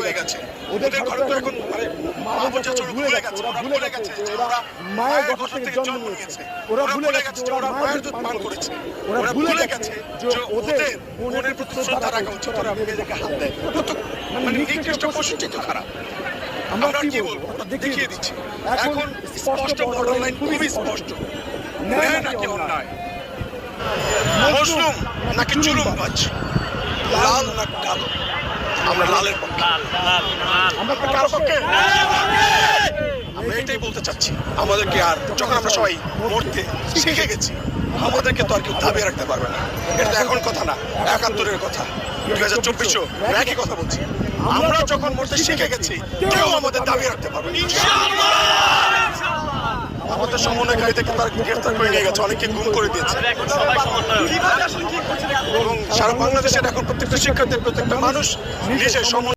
হয়ে গেছে। ওদের ঘরে তো এখন মানে মাহবুব চাচা ভুলে গেছে, ওরা ভুলে গেছে যে ওরা মায়ের ঘর থেকে জন্ম নিয়েছে, ওরা ভুলে গেছে যে ওরা মায়ের দুধ পান করেছে, ওরা ভুলে গেছে যে ওদের বোনের প্রতি শ্রদ্ধা রাখা উচিত, ওরা মেয়েদেরকে হাত দেয়। মানে নিকৃষ্ট পশুটি তো খারাপ। আমরা কি বলবো, দেখিয়ে দিচ্ছি এখন স্পষ্ট, বর্ডার লাইন খুবই স্পষ্ট। ন্যায় নাকি অন্যায়, মজলুম নাকি জুলুমবাজ, লাল না কালো? আমরা লালের পক্ষে। আমরা কার পক্ষে? আমরা এটাই বলতে চাচ্ছি, আমাদেরকে আর যখন আমরা সবাই মরতে শিখে গেছি, আমাদেরকে তো আর কেউ দাবি রাখতে পারবে না। এটা তো এখন কথা না, ৭১-এর কথা, 2024-ও একই কথা বলছি। আমরা যখন মরতে শিখে গেছি, কেউ আমাদের দাবি রাখতে পারবে না। আমাদের সমন্বয়কারীদেরকে তারা গ্রেফতার করে নিয়ে গেছে, অনেককে গুম করে দিয়েছে এবং সারা বাংলাদেশের এখন প্রত্যেকটা শিক্ষার্থী, প্রত্যেকটা মানুষ নিজের